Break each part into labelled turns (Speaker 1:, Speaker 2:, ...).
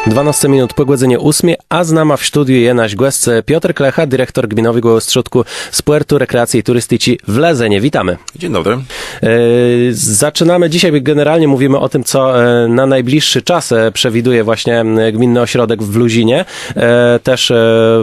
Speaker 1: 12 minut po godzinie 8, a z nama w studiu je nasz gość Piotr Klecha, dyrektor Gminowego Ośrodku Sportu, Rekreacji i Turystyki w Lezenie. Witamy.
Speaker 2: Dzień dobry.
Speaker 1: Zaczynamy dzisiaj, generalnie mówimy o tym, co na najbliższy czas przewiduje właśnie Gminny Ośrodek w Luzinie. Też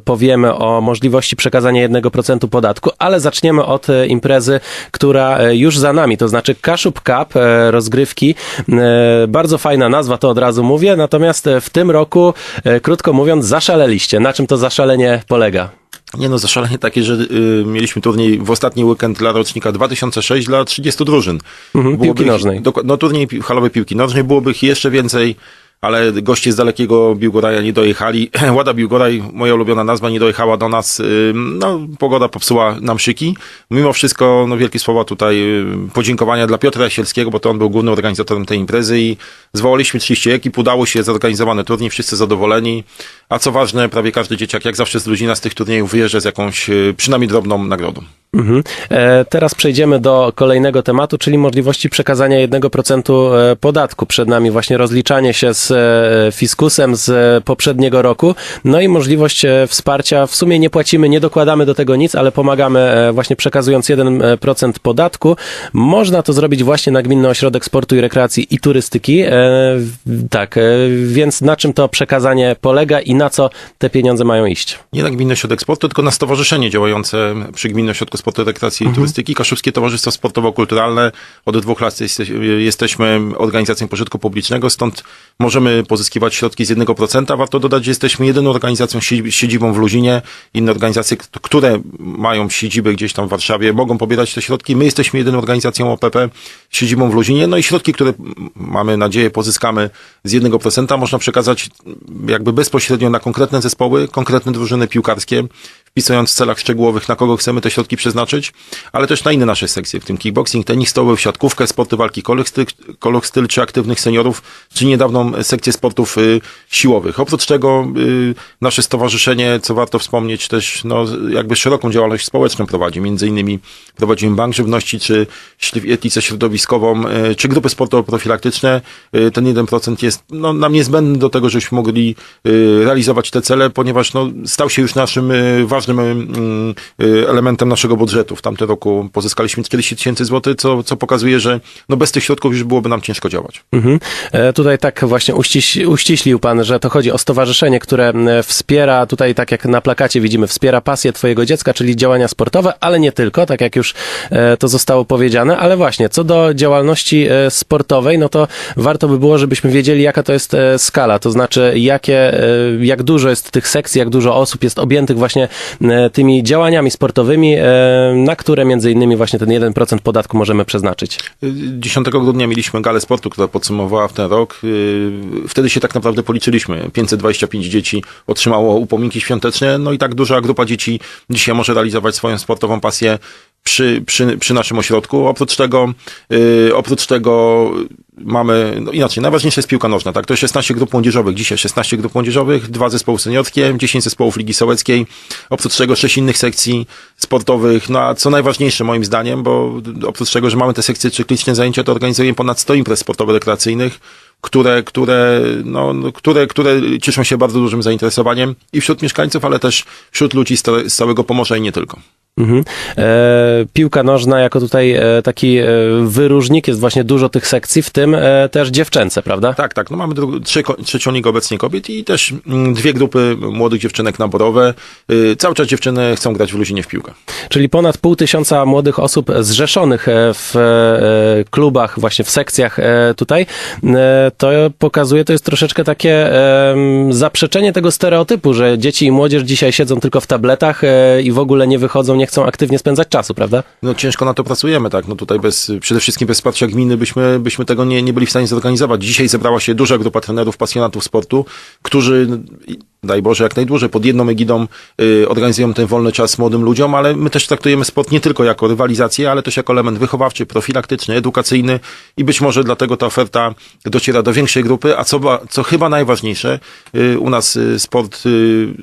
Speaker 1: powiemy o możliwości przekazania 1% podatku, ale zaczniemy od imprezy, która już za nami, to znaczy Kaszub Cup, rozgrywki. Bardzo fajna nazwa, to od razu mówię, natomiast w tym roku, krótko mówiąc, zaszaleliście. Na czym to zaszalenie polega?
Speaker 2: Zaszalenie takie, że mieliśmy turniej w ostatni weekend dla rocznika 2006 dla 30 drużyn.
Speaker 1: Piłki nożnej.
Speaker 2: Turniej halowej piłki nożnej, byłoby ich jeszcze więcej, ale goście z dalekiego Biłgoraja nie dojechali. Łada Biłgoraj, moja ulubiona nazwa, nie dojechała do nas. Pogoda popsuła nam szyki. Mimo wszystko, wielkie słowa tutaj podziękowania dla Piotra Jasielskiego, bo to on był głównym organizatorem tej imprezy i zwołaliśmy 30 ekip, udało się, zorganizowany turniej, wszyscy zadowoleni. A co ważne, prawie każdy dzieciak, jak zawsze z Luzina, z tych turniejów wyjeżdża z jakąś przynajmniej drobną nagrodą.
Speaker 1: Teraz przejdziemy do kolejnego tematu, czyli możliwości przekazania 1% podatku. Przed nami właśnie rozliczanie się z fiskusem z poprzedniego roku, no i możliwość wsparcia. W sumie nie płacimy, nie dokładamy do tego nic, ale pomagamy właśnie przekazując 1% podatku. Można to zrobić właśnie na Gminny Ośrodek Sportu i Rekreacji i Turystyki. Więc na czym to przekazanie polega i na co te pieniądze mają iść?
Speaker 2: Nie na Gminny Ośrodek Sportu, tylko na stowarzyszenie działające przy Gminnym Ośrodku Sportu, Rekreacji i Turystyki. Kaszubskie Towarzystwo Sportowo-Kulturalne. Od 2 lat jesteśmy organizacją pożytku publicznego, stąd możemy pozyskiwać środki z 1%. Warto dodać, że jesteśmy jedyną organizacją z siedzibą w Luzinie. Inne organizacje, które mają siedzibę gdzieś tam w Warszawie, mogą pobierać te środki. My jesteśmy jedyną organizacją OPP z siedzibą w Luzinie. No i środki, które mamy nadzieję pozyskamy z 1%, można przekazać jakby bezpośrednio na konkretne zespoły, konkretne drużyny piłkarskie, wpisując w celach szczegółowych, na kogo chcemy te środki przeznaczyć, ale też na inne nasze sekcje, w tym kickboxing, tenis stołowy, siatkówkę, sporty walki kolor styl, czy aktywnych seniorów, czy niedawną sekcję sportów siłowych. Oprócz tego nasze stowarzyszenie, co warto wspomnieć, też jakby szeroką działalność społeczną prowadzi. Między innymi prowadzimy Bank Żywności, czy Świetlicę Środowiskową, czy grupy sportowo-profilaktyczne. Ten 1% jest nam niezbędny do tego, żebyśmy mogli realizować te cele, ponieważ stał się już naszym ważnym elementem naszego budżetu. W tamtym roku pozyskaliśmy 40 000 złotych, co pokazuje, że bez tych środków już byłoby nam ciężko działać.
Speaker 1: Tutaj tak właśnie uściślił pan, że to chodzi o stowarzyszenie, które wspiera, tutaj tak jak na plakacie widzimy, wspiera pasję twojego dziecka, czyli działania sportowe, ale nie tylko, tak jak już to zostało powiedziane, ale właśnie co do działalności sportowej, to warto by było, żebyśmy wiedzieli, jaka to jest skala, to znaczy jak dużo jest tych sekcji, jak dużo osób jest objętych właśnie tymi działaniami sportowymi, na które między innymi właśnie ten 1% podatku możemy przeznaczyć.
Speaker 2: 10 grudnia mieliśmy galę sportu, która podsumowała w ten rok. Wtedy się tak naprawdę policzyliśmy. 525 dzieci otrzymało upominki świąteczne, i tak duża grupa dzieci dzisiaj może realizować swoją sportową pasję przy naszym ośrodku. Oprócz tego mamy, inaczej, najważniejsza jest piłka nożna, tak? To jest 16 grup młodzieżowych. Dzisiaj 16 grup młodzieżowych, 2 zespoły seniorskie, 10 zespołów Ligi Sołeckiej. Oprócz tego 6 innych sekcji sportowych. A co najważniejsze moim zdaniem, bo oprócz tego, że mamy te sekcje cykliczne zajęcia, to organizujemy ponad 100 imprez sportowo-rekreacyjnych, które cieszą się bardzo dużym zainteresowaniem i wśród mieszkańców, ale też wśród ludzi z całego Pomorza i nie tylko.
Speaker 1: Piłka nożna jako tutaj taki wyróżnik, jest właśnie dużo tych sekcji, w tym też dziewczęce, prawda?
Speaker 2: Tak. Mamy trzecią ligę obecnie kobiet i też 2 grupy młodych dziewczynek naborowe. Cały czas dziewczyny chcą grać w Luzinie w piłkę.
Speaker 1: Czyli ponad 500 młodych osób zrzeszonych w klubach, właśnie w sekcjach tutaj. To pokazuje, to jest troszeczkę takie zaprzeczenie tego stereotypu, że dzieci i młodzież dzisiaj siedzą tylko w tabletach i w ogóle nie wychodzą, nie chcą aktywnie spędzać czasu, prawda?
Speaker 2: Ciężko na to pracujemy, tak. Tutaj przede wszystkim bez wsparcia gminy byśmy tego nie byli w stanie zorganizować. Dzisiaj zebrała się duża grupa trenerów, pasjonatów sportu, którzy daj Boże, jak najdłużej, pod jedną egidą organizujemy ten wolny czas młodym ludziom, ale my też traktujemy sport nie tylko jako rywalizację, ale też jako element wychowawczy, profilaktyczny, edukacyjny i być może dlatego ta oferta dociera do większej grupy, a co chyba najważniejsze, u nas sport,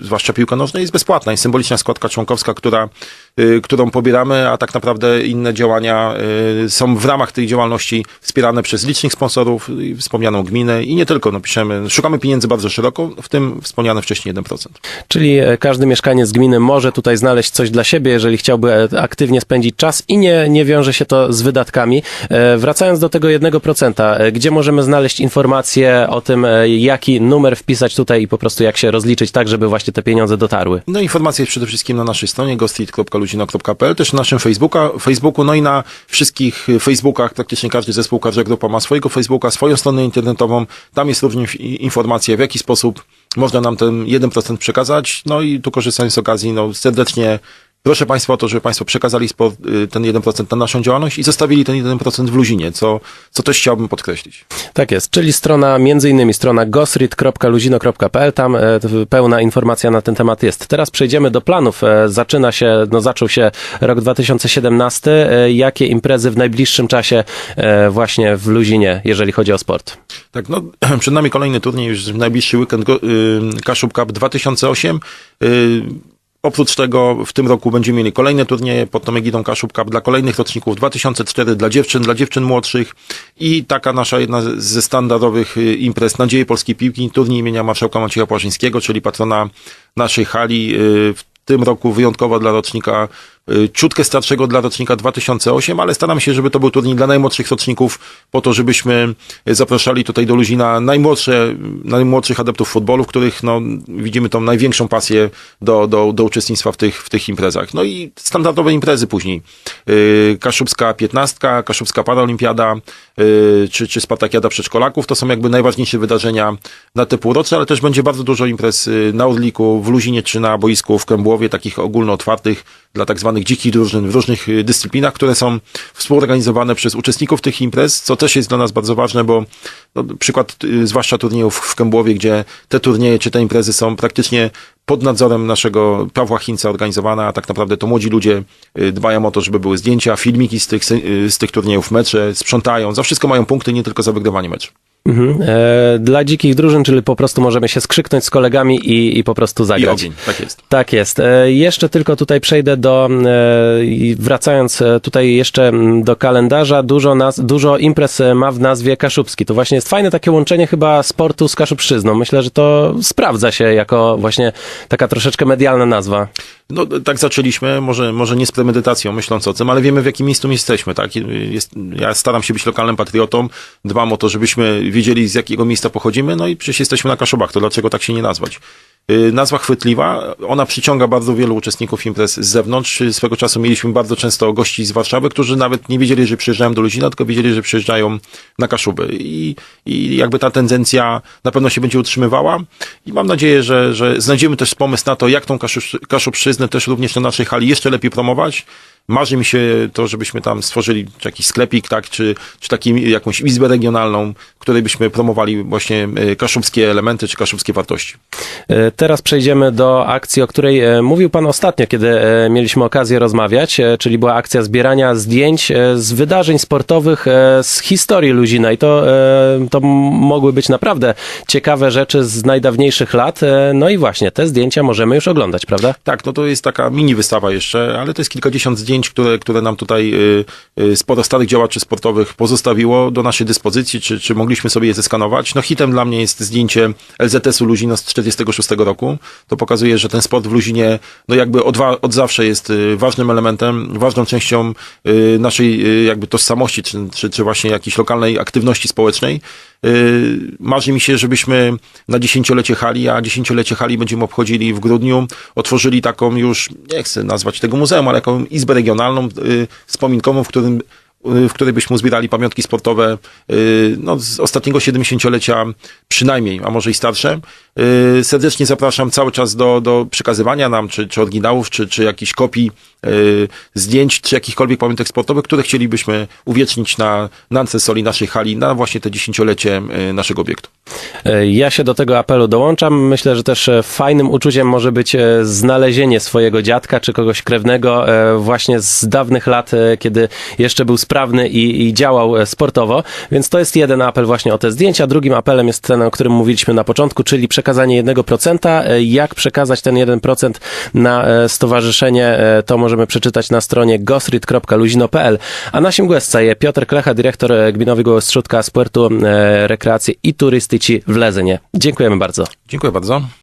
Speaker 2: zwłaszcza piłka nożna, jest bezpłatna, jest symboliczna składka członkowska, którą pobieramy, a tak naprawdę inne działania są w ramach tej działalności wspierane przez licznych sponsorów, wspomnianą gminę i nie tylko, szukamy pieniędzy bardzo szeroko, w tym wspomniane wcześniej 1%.
Speaker 1: Czyli każdy mieszkaniec gminy może tutaj znaleźć coś dla siebie, jeżeli chciałby aktywnie spędzić czas i nie wiąże się to z wydatkami. Wracając do tego 1%, gdzie możemy znaleźć informacje o tym, jaki numer wpisać tutaj i po prostu jak się rozliczyć tak, żeby właśnie te pieniądze dotarły?
Speaker 2: No informacja jest przede wszystkim na naszej stronie gostreet.luzino.pl, też na naszym Facebooku, no i na wszystkich Facebookach, praktycznie każdy zespół, każda grupa ma swojego Facebooka, swoją stronę internetową, tam jest również informacja, w jaki sposób można nam ten 1% przekazać, no i tu korzystając z okazji, serdecznie proszę Państwa o to, żeby Państwo przekazali ten 1% na naszą działalność i zostawili ten 1% w Luzinie, co też chciałbym podkreślić. Tak
Speaker 1: jest, czyli między innymi strona gostreet.luzino.pl, tam pełna informacja na ten temat jest. Teraz przejdziemy do planów. Zaczął się rok 2017. Jakie imprezy w najbliższym czasie właśnie w Luzinie, jeżeli chodzi o sport?
Speaker 2: Tak, przed nami kolejny turniej, już w najbliższy weekend Kaszub Cup 2008. Oprócz tego w tym roku będziemy mieli kolejne turnieje pod tą egidą Kaszub Cup dla kolejnych roczników 2004 dla dziewczyn młodszych i taka nasza jedna ze standardowych imprez Nadzieje Polskiej Piłki, turniej imienia marszałka Macieja Płażyńskiego, czyli patrona naszej hali, w tym roku wyjątkowo dla rocznika, ciutkę starszego dla rocznika 2008, ale staram się, żeby to był turniej dla najmłodszych roczników, po to, żebyśmy zapraszali tutaj do Luzina najmłodszych adeptów futbolu, w których widzimy tą największą pasję do uczestnictwa w tych imprezach. No i standardowe imprezy później. Kaszubska 15, Kaszubska Paraolimpiada, czy Spartakiada Przedszkolaków, to są jakby najważniejsze wydarzenia na te półrocze, ale też będzie bardzo dużo imprez na Orliku, w Luzinie czy na boisku w Kębłowie, takich ogólnootwartych dla tak zwanych dzikich drużyn w różnych dyscyplinach, które są współorganizowane przez uczestników tych imprez, co też jest dla nas bardzo ważne, bo przykład zwłaszcza turniejów w Kębłowie, gdzie te turnieje czy te imprezy są praktycznie pod nadzorem naszego Pawła Hinca organizowane, a tak naprawdę to młodzi ludzie dbają o to, żeby były zdjęcia, filmiki z tych turniejów, mecze, sprzątają, za wszystko mają punkty, nie tylko za wygrywanie meczu.
Speaker 1: Dla dzikich drużyn, czyli po prostu możemy się skrzyknąć z kolegami i po prostu zagrać.
Speaker 2: I ogień, tak jest.
Speaker 1: Tak jest. Jeszcze tylko tutaj przejdę wracając tutaj jeszcze do kalendarza, dużo imprez ma w nazwie Kaszubski. To właśnie jest fajne takie łączenie chyba sportu z Kaszubszczyzną. Myślę, że to sprawdza się jako właśnie taka troszeczkę medialna nazwa.
Speaker 2: Tak zaczęliśmy, może nie z premedytacją, myśląc o tym, ale wiemy, w jakim miejscu jesteśmy, tak? Ja staram się być lokalnym patriotą, dbam o to, żebyśmy wiedzieli, z jakiego miejsca pochodzimy, i przecież jesteśmy na Kaszubach, to dlaczego tak się nie nazwać? Nazwa chwytliwa, ona przyciąga bardzo wielu uczestników imprez z zewnątrz. Swego czasu mieliśmy bardzo często gości z Warszawy, którzy nawet nie wiedzieli, że przyjeżdżają do Luzina, tylko wiedzieli, że przyjeżdżają na Kaszuby. I jakby ta tendencja na pewno się będzie utrzymywała i mam nadzieję, że znajdziemy też pomysł na to, jak tą Kaszubszczyznę też również na naszej hali jeszcze lepiej promować. Marzy mi się to, żebyśmy tam stworzyli jakiś sklepik, tak, czy jakąś izbę regionalną, w której byśmy promowali właśnie kaszubskie elementy, czy kaszubskie wartości.
Speaker 1: Teraz przejdziemy do akcji, o której mówił Pan ostatnio, kiedy mieliśmy okazję rozmawiać, czyli była akcja zbierania zdjęć z wydarzeń sportowych z historii Luzina i to mogły być naprawdę ciekawe rzeczy z najdawniejszych lat. No i właśnie te zdjęcia możemy już oglądać, prawda?
Speaker 2: Tak, to jest taka mini wystawa jeszcze, ale to jest kilkadziesiąt zdjęć, które nam tutaj sporo starych działaczy sportowych pozostawiło do naszej dyspozycji, czy mogliśmy sobie je zeskanować. Hitem dla mnie jest zdjęcie LZS-u Luzino z 1946 roku. To pokazuje, że ten sport w Luzinie jakby od zawsze jest ważnym elementem, ważną częścią naszej jakby tożsamości, czy właśnie jakiejś lokalnej aktywności społecznej. Marzy mi się, żebyśmy na 10-lecie hali, a 10-lecie hali będziemy obchodzili w grudniu, otworzyli taką już, nie chcę nazwać tego muzeum, ale taką izbę regionalną, wspominkową, w której byśmy uzbierali pamiątki sportowe z ostatniego 70-lecia przynajmniej, a może i starsze. Serdecznie zapraszam cały czas do przekazywania nam, czy oryginałów, czy jakichś kopii zdjęć, czy jakichkolwiek pamiątek sportowych, które chcielibyśmy uwiecznić na antresoli naszej hali, na właśnie te 10-lecie naszego obiektu.
Speaker 1: Ja się do tego apelu dołączam. Myślę, że też fajnym uczuciem może być znalezienie swojego dziadka czy kogoś krewnego właśnie z dawnych lat, kiedy jeszcze był sprawny i działał sportowo. Więc to jest jeden apel właśnie o te zdjęcia. Drugim apelem jest ten, o którym mówiliśmy na początku, czyli przekazanie 1%. Jak przekazać ten 1% na stowarzyszenie, to możemy przeczytać na stronie gosrit.luzino.pl. A naszym gościem jest Piotr Klecha, dyrektor Gminowego Ostrzątka Sportu, Rekreacji i Turystyki w Lezenie. Dziękujemy bardzo.
Speaker 2: Dziękuję bardzo.